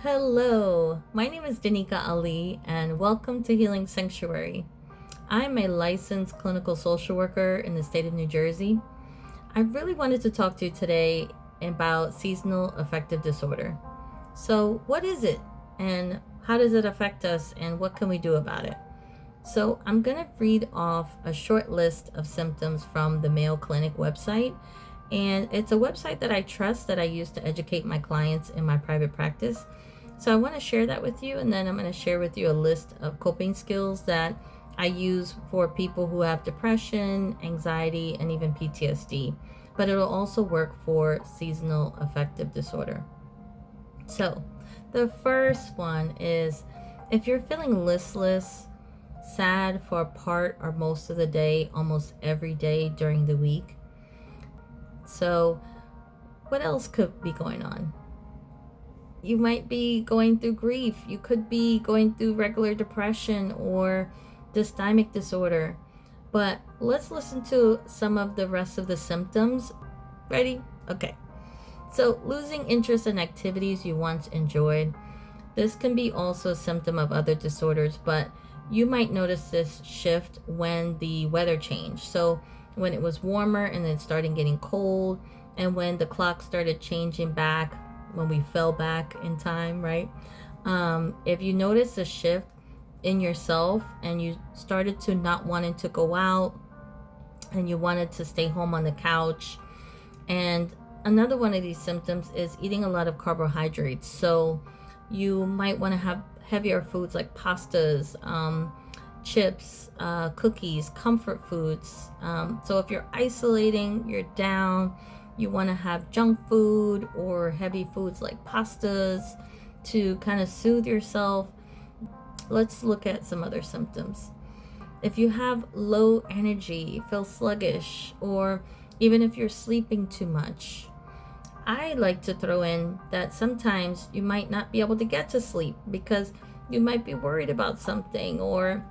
Hello, my name is Danika Ali, and welcome to Healing Sanctuary. I'm a licensed clinical social worker in the state of New Jersey. I really wanted to talk to you today about seasonal affective disorder. So, what is it, and how does it affect us, and what can we do about it? So, I'm going to read off a short list of symptoms from the Mayo Clinic website. And it's a website that I trust that I use to educate my clients in my private practice. So I want to share that with you, and then I'm going to share with you a list of coping skills that I use for people who have depression, anxiety, and even PTSD. But it'll also work for seasonal affective disorder. So the first one is if you're feeling listless, sad for part or most of the day, almost every day during the week. So what else could be going on? You might be going through grief. You could be going through regular depression or dysthymic disorder. But let's listen to some of the rest of the symptoms. Ready? Okay. So losing interest in activities you once enjoyed. This can be also a symptom of other disorders, but you might notice this shift when the weather changed. So when it was warmer and then started getting cold, and when the clock started changing back, when we fell back in time, right? If you notice a shift in yourself and you started to not wanting to go out and you wanted to stay home on the couch. And another one of these symptoms is eating a lot of carbohydrates. So you might want to have heavier foods like pastas, chips, cookies, comfort foods. So if you're isolating, you're down, you want to have junk food or heavy foods like pastas to kind of soothe yourself. Let's look at some other symptoms. If you have low energy, feel sluggish, or even if you're sleeping too much, I like to throw in that sometimes you might not be able to get to sleep because you might be worried about something, or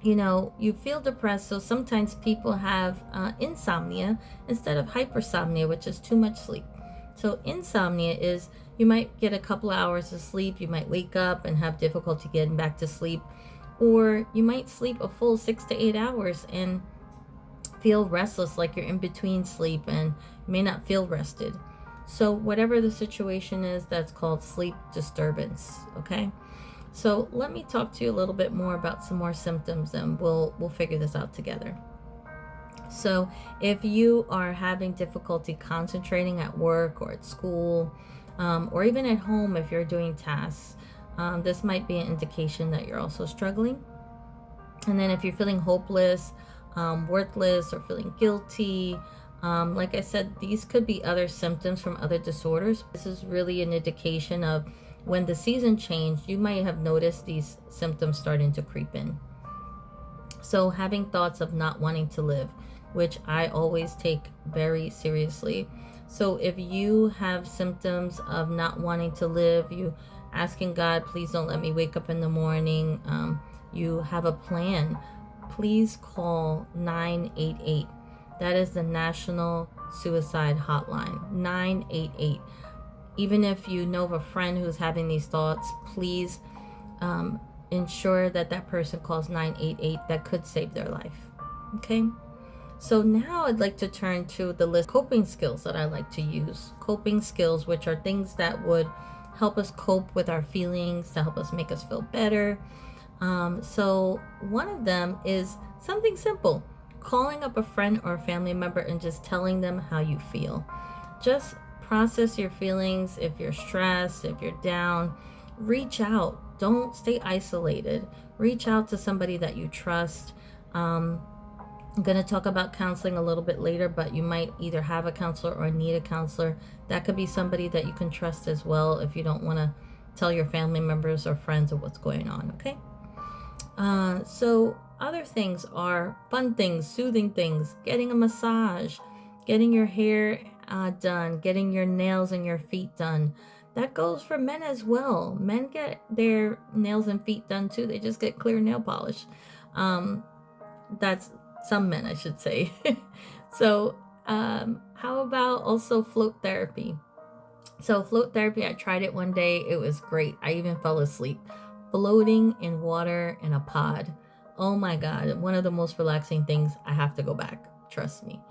you feel depressed. So sometimes people have insomnia instead of hypersomnia, which is too much sleep. So insomnia is you might get a couple hours of sleep, you might wake up and have difficulty getting back to sleep, or you might sleep a full 6 to 8 hours and feel restless, like you're in between sleep and may not feel rested. So whatever the situation is, that's called sleep disturbance. Okay. So let me talk to you a little bit more about some more symptoms, and we'll figure this out together. So if you are having difficulty concentrating at work or at school, or even at home if you're doing tasks, this might be an indication that you're also struggling. And then if you're feeling hopeless, worthless, or feeling guilty, like I said, these could be other symptoms from other disorders. This is really an indication of when the season changed, you might have noticed these symptoms starting to creep in. So having thoughts of not wanting to live, which I always take very seriously. So if you have symptoms of not wanting to live, you asking God, please don't let me wake up in the morning, you have a plan, please call 988. That is the National Suicide Hotline, 988. Even if you know of a friend who's having these thoughts, please ensure that that person calls 988. That could save their life. Okay? So now I'd like to turn to the list of coping skills that I like to use. Coping skills, which are things that would help us cope with our feelings, to help us make us feel better. So one of them is something simple. Calling up a friend or a family member and just telling them how you feel. Just process your feelings. If you're stressed, if you're down, reach out. Don't stay isolated. Reach out to somebody that you trust. I'm going to talk about counseling a little bit later, but you might either have a counselor or need a counselor. That could be somebody that you can trust as well if you don't want to tell your family members or friends of what's going on, okay? So other things are fun things, soothing things, getting a massage, getting your hair done, getting your nails and your feet done. That goes for men as well. Men get their nails and feet done too. They just get clear nail polish. That's some men, I should say. So how about also float therapy? So float therapy, I tried it one day. It was great. I even fell asleep floating in water in a pod. Oh my God. One of the most relaxing things. I have to go back. Trust me.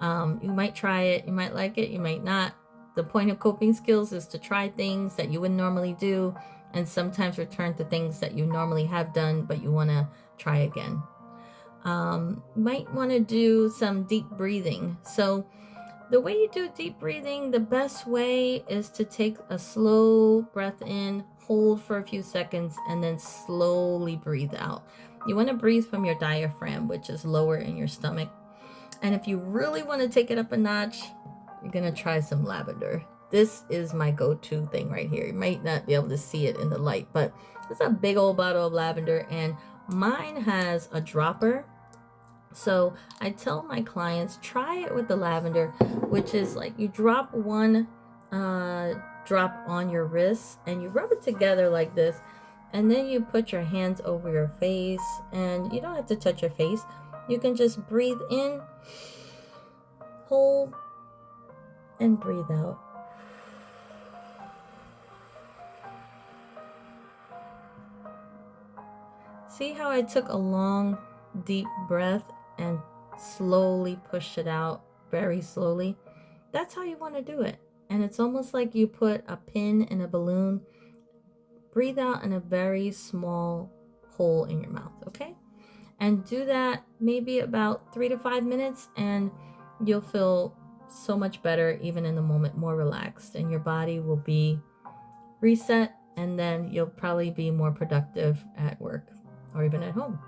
You might try it. You might like it. You might not. The point of coping skills is to try things that you wouldn't normally do and sometimes return to things that you normally have done, but you want to try again. Might want to do some deep breathing. So the way you do deep breathing, the best way is to take a slow breath in, hold for a few seconds, and then slowly breathe out. You want to breathe from your diaphragm, which is lower in your stomach. And if you really want to take it up a notch, you're going to try some lavender. This is my go-to thing right here. You might not be able to see it in the light, but it's a big old bottle of lavender, and mine has a dropper. So I tell my clients, try it with the lavender, which is like you drop one drop on your wrist and you rub it together like this, and then you put your hands over your face, and you don't have to touch your face. You can just breathe in, hold, and breathe out. See how I took a long, deep breath and slowly pushed it out very slowly? That's how you want to do it. And it's almost like you put a pin in a balloon. Breathe out in a very small hole in your mouth, okay? And do that maybe about 3 to 5 minutes, and you'll feel so much better, even in the moment, more relaxed, and your body will be reset, and then you'll probably be more productive at work or even at home.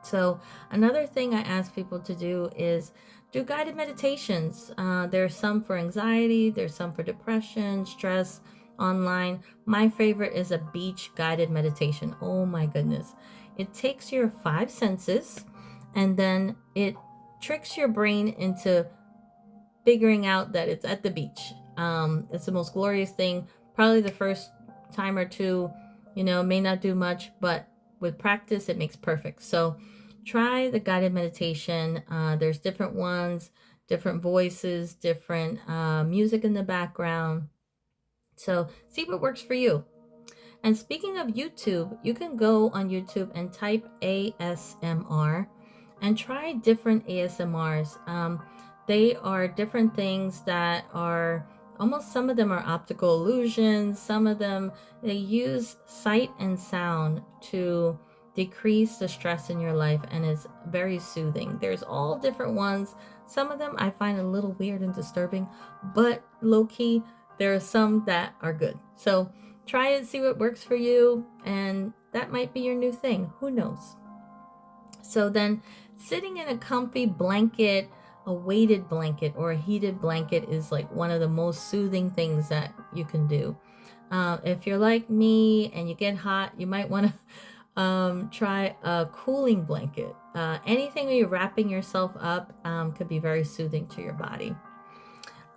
So another thing I ask people to do is do guided meditations. There's some for anxiety, there's some for depression, stress, online. My favorite is a beach guided meditation. Oh my goodness. It takes your 5 senses and then it tricks your brain into figuring out that it's at the beach. It's the most glorious thing. Probably the first time or two, may not do much, but with practice, it makes perfect. So try the guided meditation. There's different ones, different voices, different music in the background. So see what works for you. And speaking of YouTube, you can go on YouTube and type ASMR and try different ASMRs. They are different things that are almost, some of them are optical illusions. Some of them, they use sight and sound to decrease the stress in your life, and it's very soothing. There's all different ones. Some of them I find a little weird and disturbing, but low-key, there are some that are good. So try it, see what works for you, and that might be your new thing. Who knows? So then sitting in a comfy blanket, a weighted blanket or a heated blanket is like one of the most soothing things that you can do. If you're like me and you get hot, you might want to try a cooling blanket. Anything where you're wrapping yourself up could be very soothing to your body.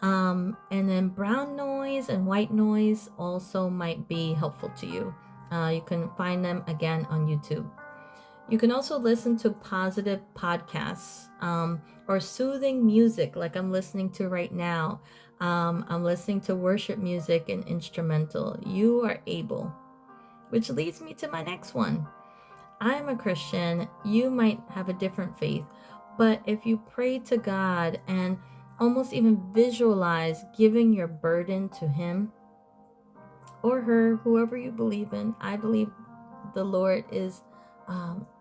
And then brown noise and white noise also might be helpful to you. You can find them again on YouTube. You can also listen to positive podcasts or soothing music like I'm listening to right now. I'm listening to worship music and instrumental. You are able. Which leads me to my next one. I'm a Christian. You might have a different faith. But if you pray to God and almost even visualize giving your burden to Him or her, whoever you believe in. I believe the Lord is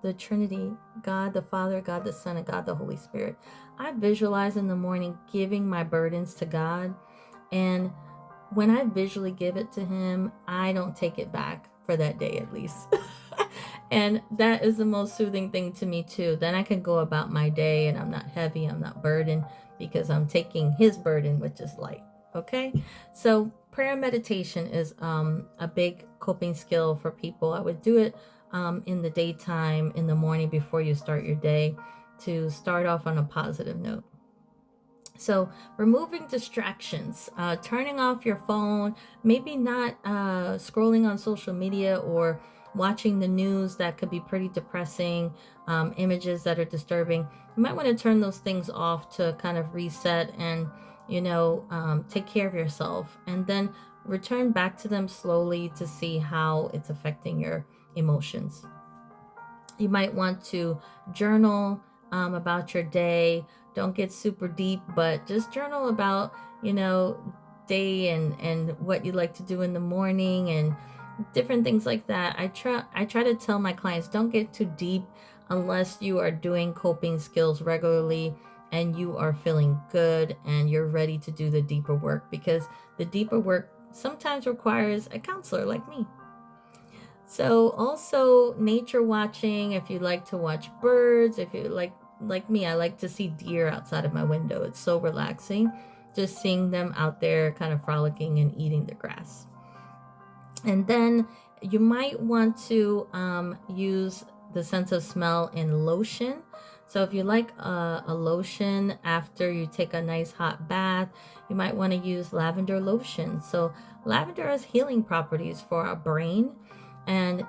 the Trinity, God the Father, God the Son, and God the Holy Spirit. I visualize in the morning giving my burdens to God, and when I visually give it to Him, I don't take it back for that day at least. And that is the most soothing thing to me too. Then I can go about my day and I'm not heavy, I'm not burdened, because I'm taking His burden, which is light. Okay, so prayer and meditation is a big coping skill for people. I would do it in the daytime, in the morning before you start your day, to start off on a positive note. So removing distractions, turning off your phone, maybe not scrolling on social media or watching the news that could be pretty depressing, images that are disturbing. You might want to turn those things off to kind of reset and take care of yourself, and then return back to them slowly to see how it's affecting your emotions. You might want to journal about your day. Don't get super deep, but just journal about, day and what you like to do in the morning and different things like that. I try to tell my clients, don't get too deep unless you are doing coping skills regularly and you are feeling good and you're ready to do the deeper work, because the deeper work sometimes requires a counselor like me. So also nature watching, if you like to watch birds, if you like me, I like to see deer outside of my window. It's so relaxing just seeing them out there kind of frolicking and eating the grass. And then you might want to use the sense of smell in lotion. So if you like a lotion after you take a nice hot bath, you might want to use lavender lotion. So lavender has healing properties for our brain. And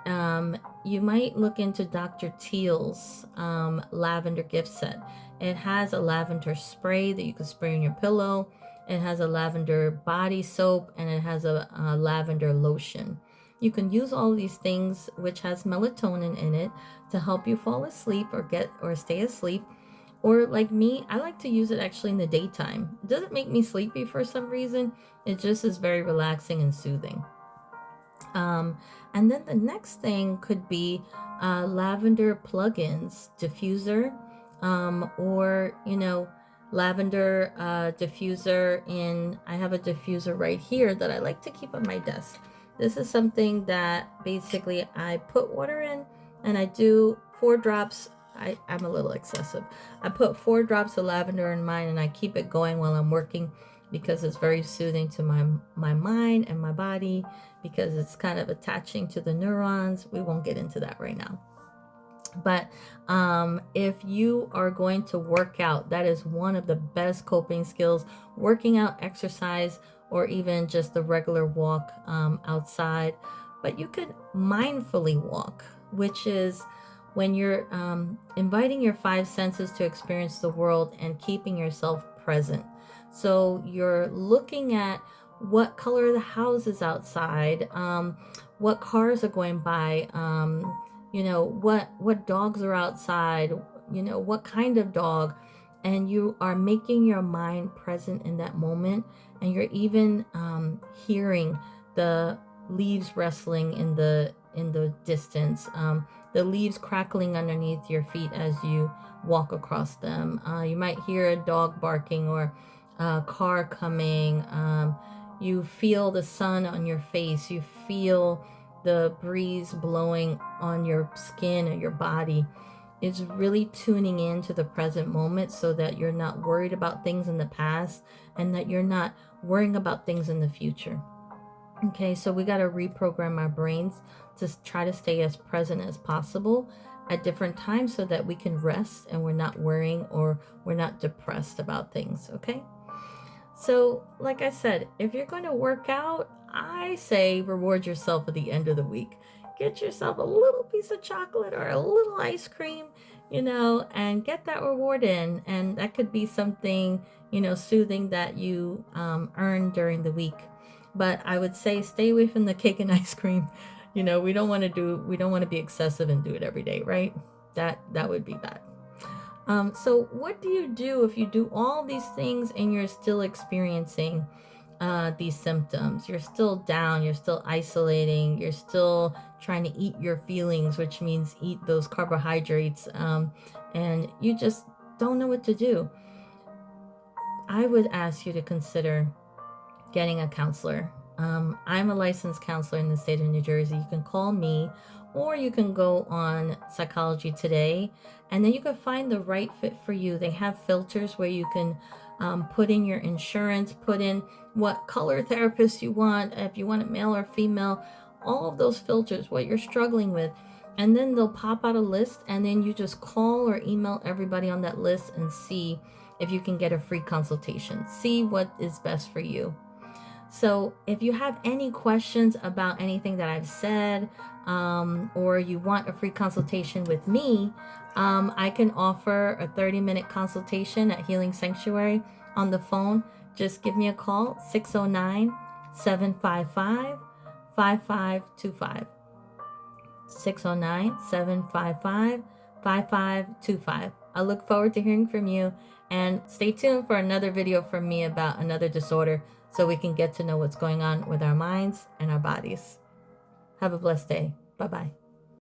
you might look into Dr. Teal's lavender gift set. It has a lavender spray that you can spray on your pillow. It has a lavender body soap, and it has a lavender lotion. You can use all of these things, which has melatonin in it, to help you fall asleep or stay asleep. Or like me, I like to use it actually in the daytime. It doesn't make me sleepy for some reason. It just is very relaxing and soothing. And then the next thing could be lavender plugins, diffuser, or lavender diffuser. I have a diffuser right here that I like to keep on my desk. This is something that basically I put water in and I do 4 drops. I'm a little excessive. I put 4 drops of lavender in mine and I keep it going while I'm working, because it's very soothing to my mind and my body, because it's kind of attaching to the neurons. We won't get into that right now. But if you are going to work out, that is one of the best coping skills. Working out, exercise, or even just the regular walk outside. But you could mindfully walk, which is when you're inviting your 5 senses to experience the world and keeping yourself present. So you're looking at what color the houses outside, what cars are going by, what dogs are outside, what kind of dog, and you are making your mind present in that moment, and you're even hearing the leaves rustling in the distance, the leaves crackling underneath your feet as you walk across them. You might hear a dog barking or a car coming. You feel the sun on your face. You feel the breeze blowing on your skin or your body. It's really tuning into the present moment so that you're not worried about things in the past and that you're not worrying about things in the future. Okay, so we got to reprogram our brains to try to stay as present as possible at different times so that we can rest and we're not worrying or we're not depressed about things, okay? So, like I said, if you're going to work out, I say reward yourself at the end of the week. Get yourself a little piece of chocolate or a little ice cream, and get that reward in. And that could be something, soothing that you earn during the week. But I would say stay away from the cake and ice cream. We don't want to be excessive and do it every day, right? That would be bad. So what do you do if you do all these things and you're still experiencing these symptoms? You're still down, you're still isolating, you're still trying to eat your feelings, which means eat those carbohydrates, and you just don't know what to do. I would ask you to consider getting a counselor. I'm a licensed counselor in the state of New Jersey. You can call me, or you can go on Psychology Today, and then you can find the right fit for you. They have filters where you can put in your insurance, put in what color therapist you want, if you want it male or female, all of those filters, what you're struggling with. And then they'll pop out a list, and then you just call or email everybody on that list and see if you can get a free consultation. See what is best for you. So if you have any questions about anything that I've said, or you want a free consultation with me, I can offer a 30-minute consultation at Healing Sanctuary on the phone. just give me a call, 609-755-5525. 609-755-5525. I look forward to hearing from you, and stay tuned for another video from me about another disorder so we can get to know what's going on with our minds and our bodies. Have a blessed day. Bye-bye.